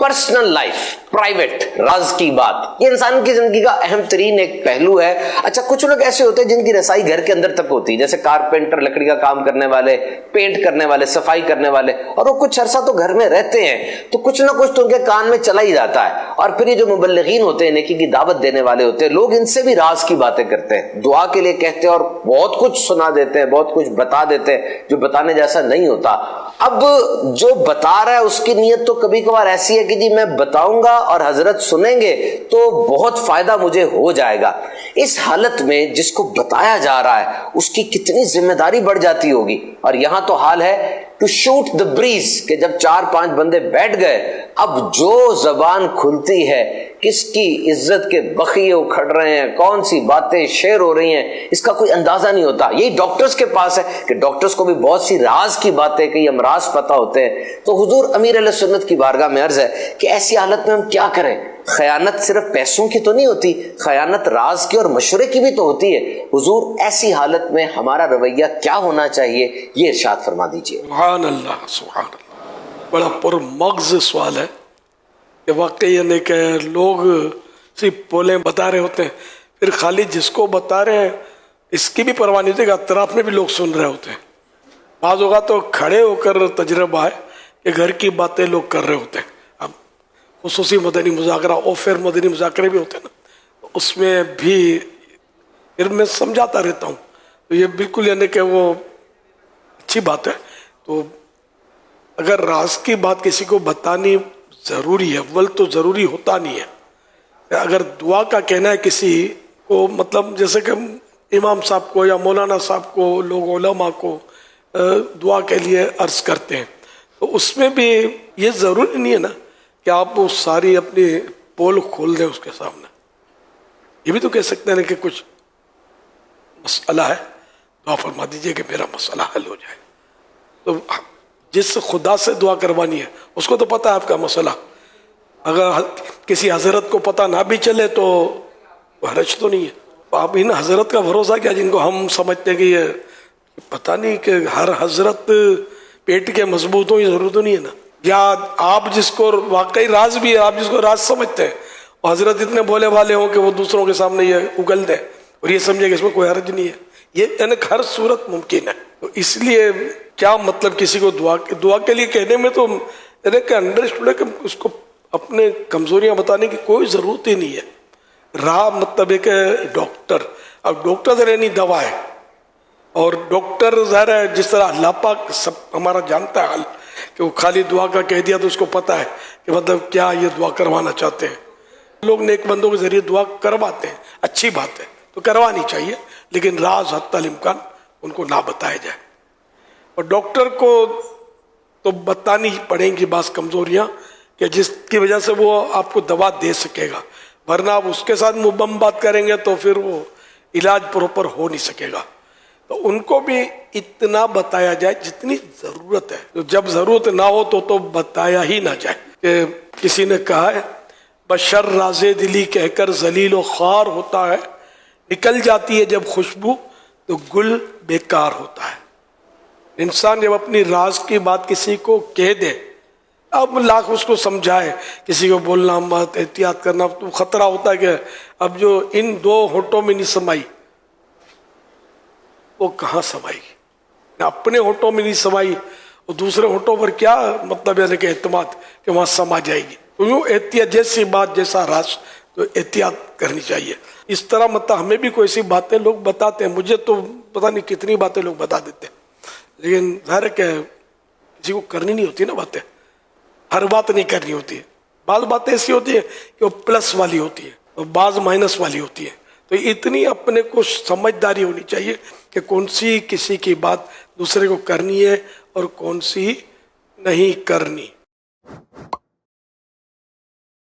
Personal life, private, राज की बात, ये इंसान की जिंदगी का अहम तरीन एक पहलू है। अच्छा, कुछ लोग ऐसे होते हैं जिनकी रसाई घर के अंदर तक होती है, जैसे कारपेंटर, लकड़ी का काम करने वाले, पेंट करने वाले, सफाई करने वाले, और वो कुछ अरसा तो घर में रहते हैं तो कुछ ना कुछ तो उनके कान में चला ही जाता है। और फिर ये जो मुबल्लिगीन होते हैं, नेकी की दावत देने वाले होते हैं, लोग इनसे भी राज की बातें करते हैं, दुआ के लिए कहते हैं और बहुत कुछ सुना देते हैं, बहुत कुछ बता देते हैं जो बताने जैसा नहीं होता। अब जो बता रहा है उसकी नीयत तो कभी कभार ऐसी है कि जी मैं बताऊंगा और हजरत सुनेंगे तो बहुत फायदा मुझे हो जाएगा। इस हालत में जिसको बताया जा रहा है उसकी कितनी जिम्मेदारी बढ़ जाती होगी। और यहां तो हाल है टू शूट द ब्रीज कि जब 4-5 बंदे बैठ गए, अब जो जबान खुलती है, किसकी इज्जत के बखिए उखड़ रहे हैं, कौन सी बातें शेयर हो रही हैं, इसका कोई अंदाजा नहीं होता। यही डॉक्टर्स के पास है कि डॉक्टर्स को भी बहुत सी राज की बातें, कई अमराज पता होते हैं। तो हुजूर अमीर अहले सुन्नत की बारगाह में अर्ज है कि ऐसी हालत में हम क्या करें। खयानत सिर्फ पैसों की तो नहीं होती, खयानत राज की और मशवरे की भी तो होती है। हुजूर ऐसी हालत में हमारा रवैया क्या होना चाहिए, ये इरशाद फरमा दीजिए। सुभान अल्लाह, सुभान अल्लाह। बड़ा पुरमग़ज़ सवाल है कि वाकई यानी कि लोग सिर्फ बोले बता रहे होते हैं, फिर खाली जिसको बता रहे हैं इसकी भी परवाह नहीं होती कि अतराफ में भी लोग सुन रहे होते हैं। बाज़ होगा तो खड़े होकर तजर्बा है कि घर की बातें लोग कर रहे होते हैं। अब खुसूसी मदनी मुज़ाकरा और फिर मदनी मुज़ाकरे भी होते हैं ना, उसमें भी फिर मैं समझाता रहता हूँ। तो ये बिल्कुल यानी कि वो अच्छी बात है। तो अगर राज की बात किसी को बतानी ज़रूरी है, अव्वल तो ज़रूरी होता नहीं है। अगर दुआ का कहना है किसी को, मतलब जैसे कि इमाम साहब को या मौलाना साहब को, लोग उलमा को दुआ के लिए अर्ज़ करते हैं, तो उसमें भी ये ज़रूरी नहीं है ना कि आप वो सारी अपनी पोल खोल दें उसके सामने। ये भी तो कह सकते हैं कि कुछ मसला है, दुआ फरमा दीजिए कि मेरा मसला हल हो जाए। तो जिस खुदा से दुआ करवानी है उसको तो पता है आपका मसला। अगर किसी हजरत को पता ना भी चले तो हरज तो नहीं है। तो आप इन हजरत का भरोसा क्या जिनको हम समझते हैं कि ये पता नहीं कि हर हजरत पेट के मजबूत हो, ये जरूरत तो नहीं है ना। या आप जिसको वाकई राज भी है, आप जिसको राज समझते हैं, और हजरत इतने भोले भाले हो कि वो दूसरों के सामने ये उगल दे और ये समझे कि इसमें कोई हर्ज नहीं है, ये यानी हर सूरत मुमकिन है। तो इसलिए क्या मतलब किसी को दुआ के लिए कहने में तो अंडरस्टूड है कि उसको अपने कमजोरियां बताने की कोई जरूरत ही नहीं है। राह मतलब एक डॉक्टर, अब डॉक्टर तो रहनी दवा है, और डॉक्टर ज़ाहिर है जिस तरह अल्लाह पाक सब हमारा जानता है हाल, कि वो खाली दुआ का कह दिया तो उसको पता है कि मतलब क्या ये दुआ करवाना चाहते हैं। लोग नेक बंदों के जरिए दुआ करवाते हैं, अच्छी बात है, तो करवानी चाहिए, लेकिन राज हत्तल इम्कान उनको ना बताया जाए। और डॉक्टर को तो बतानी पड़ेंगी बास कमजोरियां कि जिसकी वजह से वो आपको दवा दे सकेगा, वरना आप उसके साथ मुबम बात करेंगे तो फिर वो इलाज प्रॉपर हो नहीं सकेगा। तो उनको भी इतना बताया जाए जितनी जरूरत है, तो जब जरूरत ना हो तो बताया ही ना जाए। कि किसी ने कहा है बशर राज़े दिली कहकर जलील व ख्वार होता है, निकल जाती है जब खुशबू तो गुल बेकार होता है। इंसान जब अपनी राज की बात किसी को कह दे, अब लाख उसको समझाए, किसी को बोलना मत, एहतियात करना, तो खतरा होता है कि अब जो इन दो होठों में नहीं समाई वो कहाँ समाएगी। अपने होठों में नहीं समाई और दूसरे होठों पर क्या मतलब है कि एतमाद कि वहां समा जाएगी। तो यूँ एहतियात जैसी बात जैसा राज, तो एहतियात करनी चाहिए। इस तरह मतलब हमें भी कोई सी बातें लोग बताते हैं, मुझे तो पता नहीं कितनी बातें लोग बता देते हैं, लेकिन ज़ाहिर है कि किसी को करनी नहीं होती ना बातें, हर बात नहीं करनी होती है। बाज़ बातें ऐसी होती है कि वो प्लस वाली होती है और बाज़ माइनस वाली होती है। तो इतनी अपने को समझदारी होनी चाहिए कि कौन सी किसी की बात दूसरे को करनी है और कौन सी नहीं करनी।